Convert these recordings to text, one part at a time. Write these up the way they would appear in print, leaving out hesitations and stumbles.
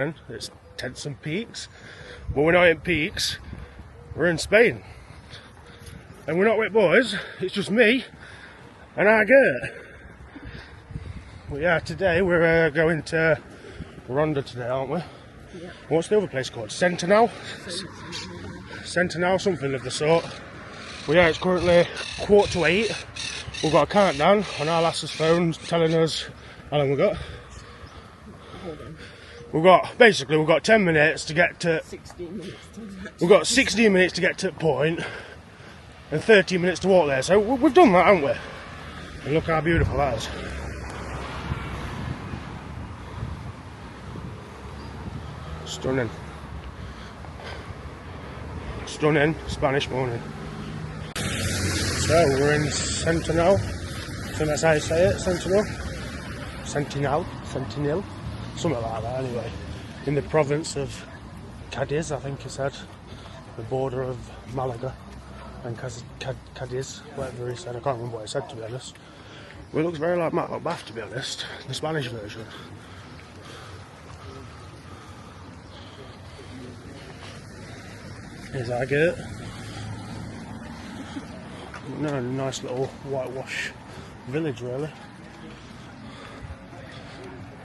It's tents and peaks, but we're not in peaks, we're in Spain. And we're not with boys, it's just me and our Gert. Well, yeah, today we're going to Ronda today, aren't we? Yeah. What's the other place called? Setenil? Setenil, something of the sort. Well, yeah, it's currently 7:45. We've got a countdown on our lass's phone telling us how long we've got. We've got 10 minutes to get to... 16 minutes to we've got 16 minutes to get to the point and 30 minutes to walk there. So we've done that, haven't we? And look how beautiful that is. Stunning. Stunning Spanish morning. So we're in Setenil. So that's how you say it, Setenil. Setenil. Something like that anyway. In the province of Cadiz, I think he said. The border of Malaga and Cadiz, whatever he said. I can't remember what he said, to be honest. Well, it looks very like Matt Bath, to be honest. The Spanish version. Here's our Gert. No, nice little whitewash village, really.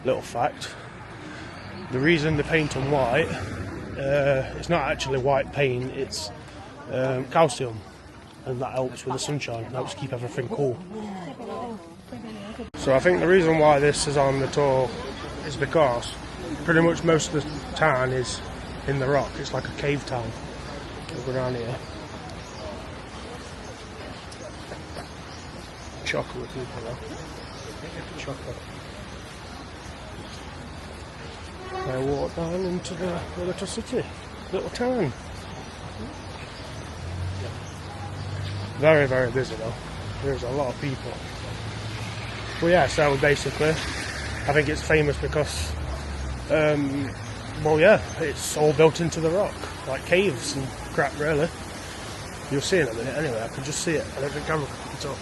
Little fact. The reason they paint them white, it's not actually white paint, it's calcium, and that helps with the sunshine, helps keep everything cool. So I think the reason why this is on the tour is because pretty much most of the town is in the rock. It's like a cave town. We'll go down here. Chocolate people though. Chocolate. I walk down into the little city, little town. Very, very busy though. There's a lot of people. Well, yeah, so basically, I think it's famous because, well, yeah, it's all built into the rock, like caves and crap, really. You'll see in a minute anyway, I can just see it. I don't think the camera can pick it up.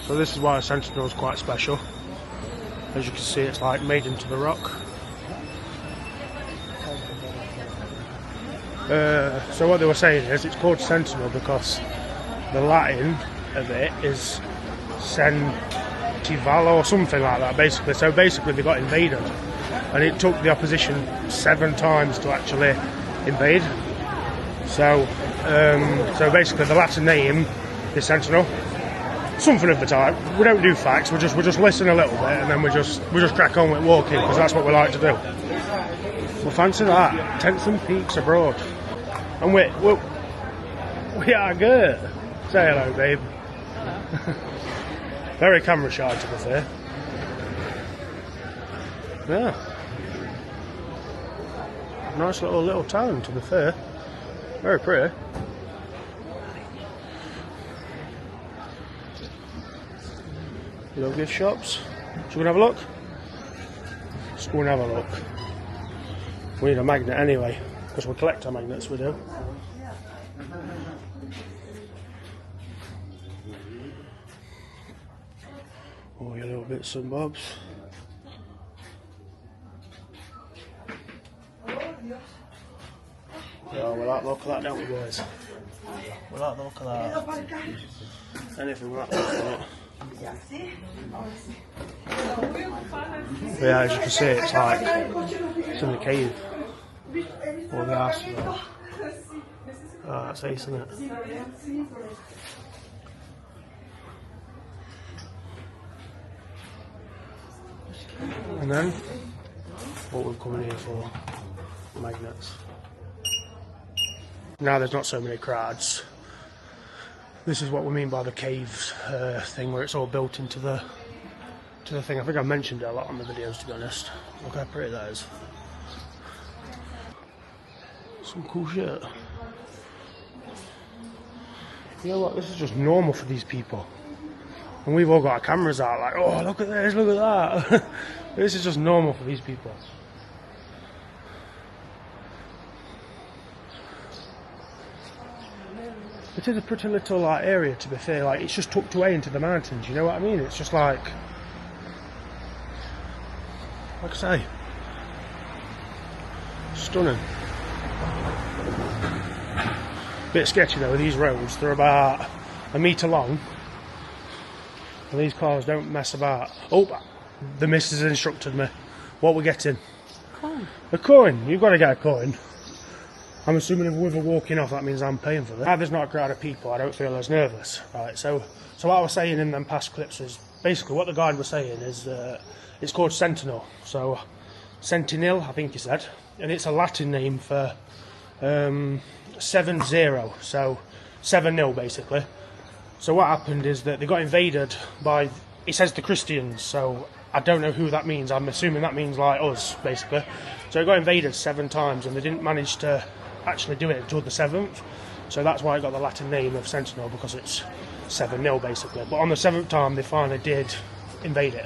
So this is why Setenil is quite special. As you can see, it's like made into the rock. So what they were saying is it's called Setenil because the Latin of it is Setenil or something like that, basically. So basically they got invaded and it took the opposition 7 times to actually invade. So so basically the Latin name is Setenil. Something of the type. We don't do facts. We just listen a little bit and then we just crack on with walking because that's what we like to do. Well, fancy that. Tents and peaks abroad. And we are good. Say hello, babe. Very camera shy, to be fair. Yeah. Nice little town, to be fair. Very pretty. Little gift shops. Should we have a look? Let's go and have a look. We need a magnet anyway, because we collect our magnets, we do. Oh, your little bits and bobs. Yeah, we like the look of that, don't we, boys? We like the look of that. Anything we like the look of it. Yeah, as you can see, it's like it's in the cave or the arse. Oh, that's ace, isn't it? And then what we're coming here for, magnets. Now there's not so many crowds. This is what we mean by the caves thing, where it's all built into the thing. I think I've mentioned it a lot on the videos, to be honest. Look how pretty that is. Some cool shit. You know what? This is just normal for these people, and we've all got our cameras out, like, oh, look at this, look at that. This is just normal for these people. It is a pretty little like area, to be fair. Like, it's just tucked away into the mountains. You know what I mean? It's just like I say, stunning. Bit sketchy though with these roads. They're about a metre long, and these cars don't mess about. Oh, the missus instructed me. What we're getting? Coin. A coin. You've got to get a coin. I'm assuming if we're walking off, that means I'm paying for this. Now there's not a crowd of people, I don't feel as nervous. Right, so what I was saying in them past clips is basically what the guide was saying is it's called Setenil. So Setenil, I think he said, and it's a Latin name for 7-0, so 7-0 basically. So what happened is that they got invaded by, it says the Christians, so I don't know who that means. I'm assuming that means like us, basically. So it got invaded 7 times and they didn't manage to actually do it until the 7th. So that's why it got the Latin name of Setenil, because it's 7-0 basically. But on the 7th time they finally did invade it.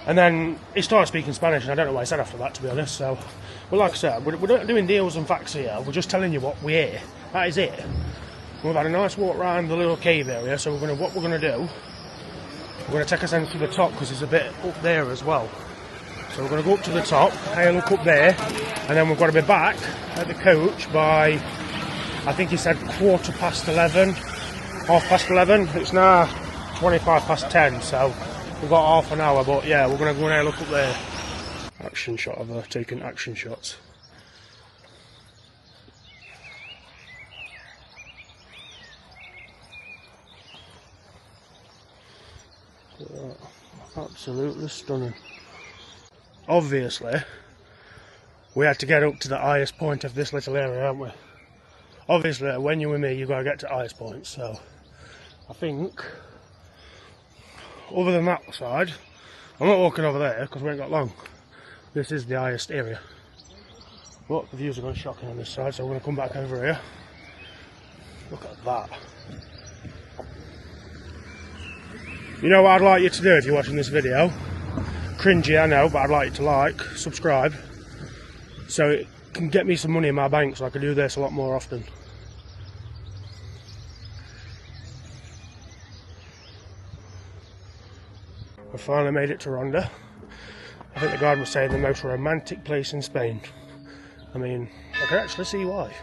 And then he started speaking Spanish, and I don't know what I said after that, to be honest. So, but like I said, we're not doing deals and facts here. We're just telling you what we're here. That is it. We've had a nice walk around the little cave area. So what we're going to do, we're going to take us down to the top because it's a bit up there as well. So we're going to go up to the top, have a look up there, and then we've got to be back at the coach by, I think he said 11:15, 11:30. It's now 10:25, so we've got half an hour, but yeah, we're going to go and have a look up there. Action shot of her taking action shots. Absolutely stunning. Obviously, we had to get up to the highest point of this little area, haven't we? Obviously, when you're with me, you've got to get to the highest point, so I think, other than that side, I'm not walking over there because we ain't got long. This is the highest area. But the views are going shocking on this side, so we're going to come back over here. Look at that. You know what I'd like you to do if you're watching this video? Cringy, I know, but I'd like you to like, subscribe, so it can get me some money in my bank so I can do this a lot more often. We finally made it to Ronda. I think the guide was saying the most romantic place in Spain. I mean, I can actually see why.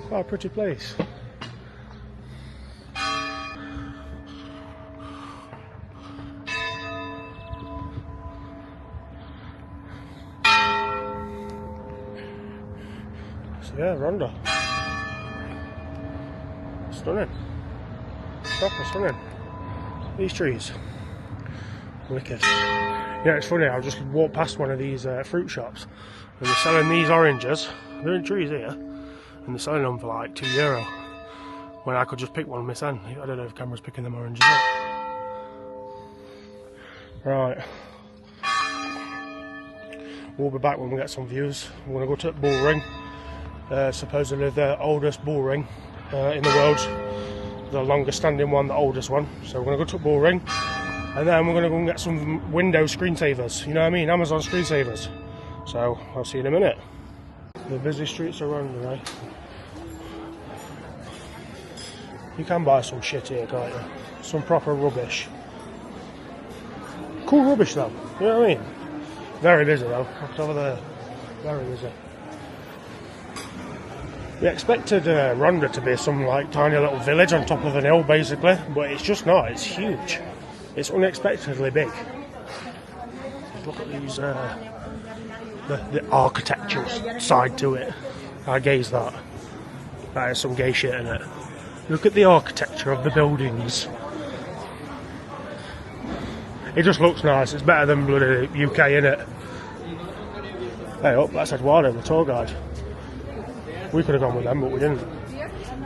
Quite a pretty place. Yeah, Ronda. Stunning. Proper stunning. These trees. Wicked. Yeah, it's funny, I just walked past one of these fruit shops and they're selling these oranges. They're in trees here and they're selling them for like €2 when I could just pick one myself. I don't know if the camera's picking them oranges up. Right. We'll be back when we get some views. We're going to go to the bull ring. Supposedly the oldest bull ring in the world, the longest standing one, the oldest one. So we're going to go to the bull ring and then we're going to go and get some Windows screensavers, you know what I mean, Amazon screensavers. So I'll see you in a minute. The busy streets are Ronda, eh? You can buy some shit here, can't you? Some proper rubbish. Cool rubbish though, you know what I mean? Very busy though, look over there, very busy. We expected Ronda to be some like tiny little village on top of an hill basically, but it's just not, it's huge. It's unexpectedly big. Look at these, the architectural side to it. I gaze that. That is some gay shit in it. Look at the architecture of the buildings. It just looks nice, it's better than bloody UK innit? Hey up, that's Eduardo, the tour guide. We could have gone with them, but we didn't.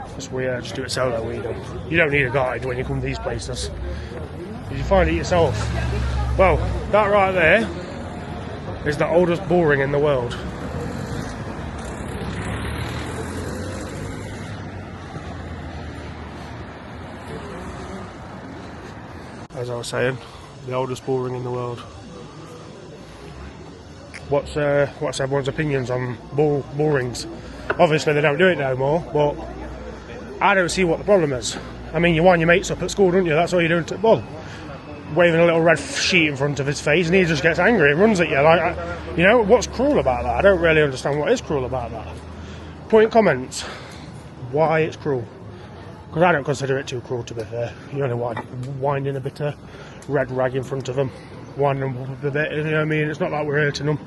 Because we just do it solo. You don't need a guide when you come to these places. You find it yourself. Well, that right there is the oldest bull ring in the world. As I was saying, the oldest bull ring in the world. What's everyone's opinions on bull rings? Obviously they don't do it no more, but I don't see what the problem is. I mean, you wind your mates up at school, don't you? That's all you're doing to the ball. Waving a little red sheet in front of his face, and he just gets angry and runs at you. Like, you know, what's cruel about that? I don't really understand what is cruel about that. Put in comments why it's cruel. Because I don't consider it too cruel, to be fair. You only winding a bit of red rag in front of them, winding them up a bit, you know what I mean? It's not like we're hurting them.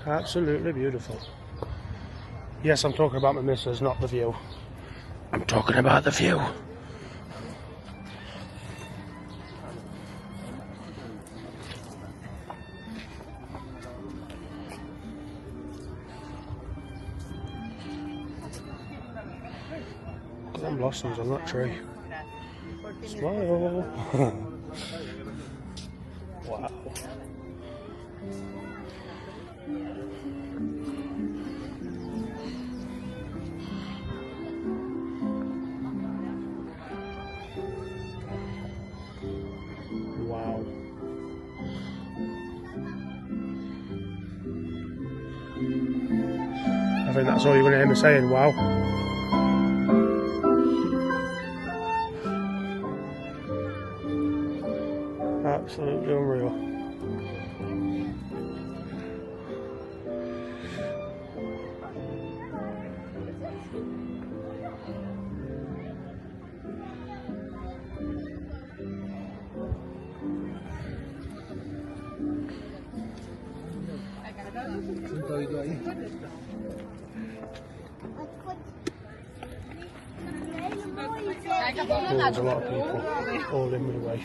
Absolutely beautiful. Yes, I'm talking about my missus, not the view. I'm talking about the view. Look at them blossoms on that tree. Smile. Wow. Wow. I think that's all you're going to hear me saying, wow. Absolutely unreal. There's a lot of people all in my way.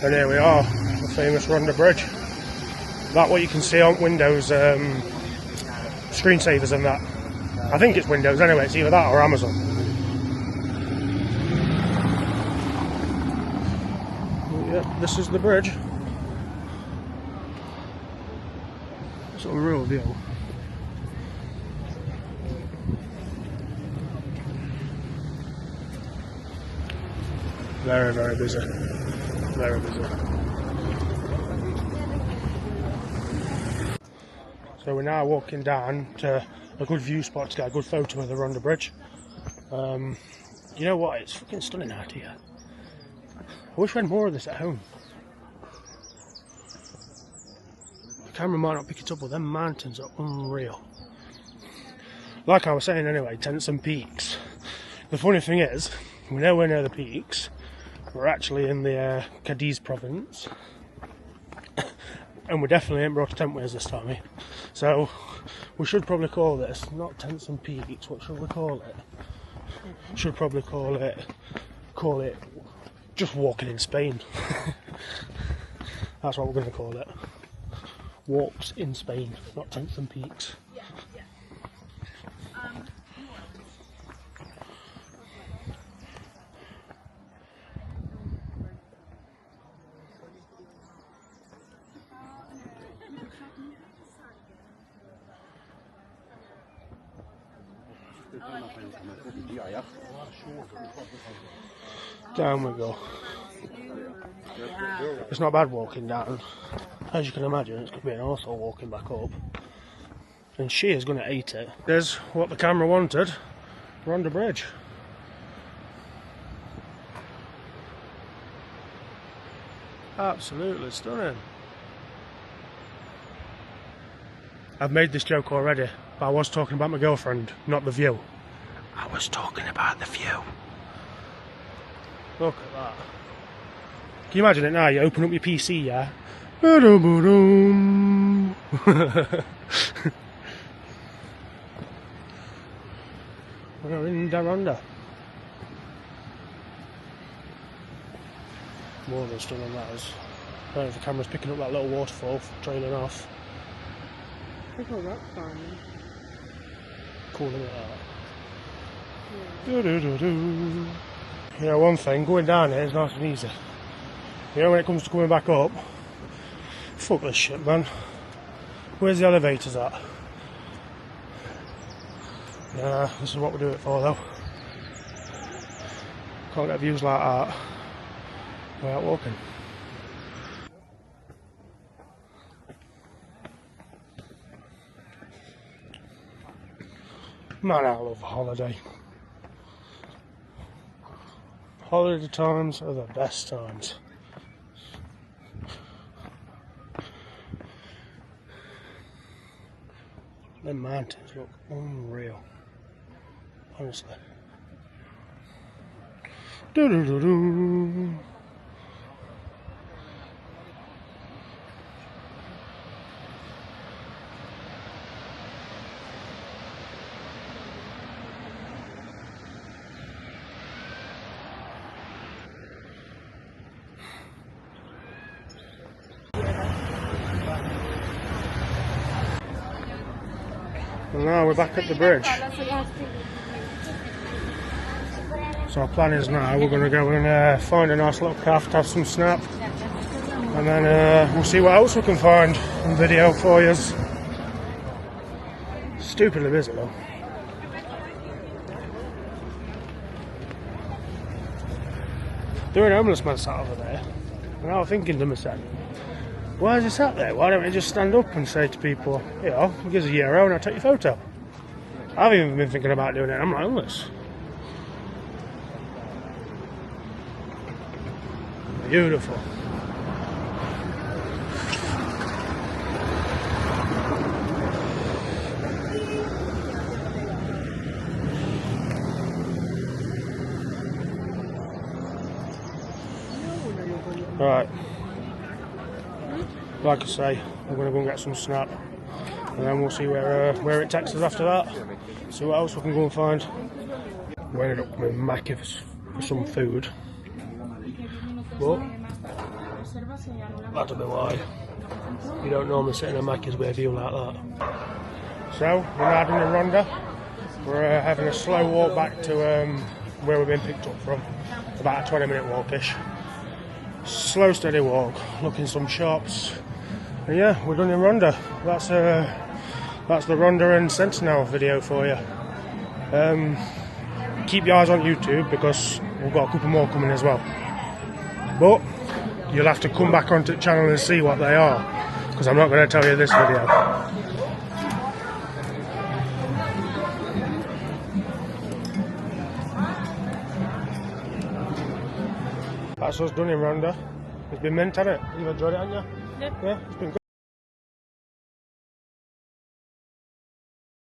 And here we are, the famous Ronda Bridge. That what you can see on Windows screensavers and that. I think it's Windows anyway, it's either that or Amazon. Yep, this is the bridge. It's a real view. Very, very busy. Very busy. So we're now walking down to a good view spot to get a good photo of the Ronda Bridge. You know what? It's fucking stunning out here. I wish we had more of this at home. The camera might not pick it up, but them mountains are unreal. Like I was saying anyway, tents and peaks. The funny thing is, we're nowhere near the peaks. We're actually in the Cadiz province. And we definitely ain't brought a tent with us this time. So we should probably call this not tents and peaks. What should we call it? Should probably call it just walking in Spain. That's what we're going to call it. Walks in Spain, not tents and peaks. Down we go. It's not bad walking down. As you can imagine, it's going to be an arsehole walking back up. And she is going to hate it. There's what the camera wanted. Ronda Bridge. Absolutely stunning. I've made this joke already, but I was talking about my girlfriend, not the view. I was talking about the view. Look at that. Can you imagine it now? You open up your PC, yeah? We're in Ronda. More than stunning that is. I don't know if the camera's picking up that little waterfall trailing off. Like a rock farm. Cool, look at that. Yeah. Do. You know, one thing, going down here is nice and easy. You know, when it comes to coming back up, fuck this shit, man. Where's the elevators at? Nah, this is what we do it for, though. Can't get views like that without walking. Man, I love a holiday. Holiday times are the best times. Them mountains look unreal, honestly. Do. And now we're back at the bridge. So our plan is now we're going to go and find a nice little cafe to have some snap, and then we'll see what else we can find on video for you. Stupidly busy though. There an homeless man sat over there, and I was thinking to myself, why is he sat there? Why don't we just stand up and say to people, you know, give us a euro and I'll take your photo? I've even been thinking about doing it. I'm not homeless. Beautiful. Right. Like I say, we're going to go and get some snap, and then we'll see where it takes us after that. See what else we can go and find. We ended up coming Macca's for some food, but that'll be why you don't normally sit in a Macca's with a view like that. So we're now doing a Ronda. We're having a slow walk back to where we've been picked up from. About a 20-minute walkish. Slow, steady walk. Looking some shops. And yeah, we're done in Ronda. That's the Ronda and Setenil video for you. Keep your eyes on YouTube because we've got a couple more coming as well. But you'll have to come back onto the channel and see what they are, because I'm not going to tell you this video. That's us done in Ronda. It's been mint, hasn't it? You've enjoyed it, haven't you? Yeah. Yeah, it's been good.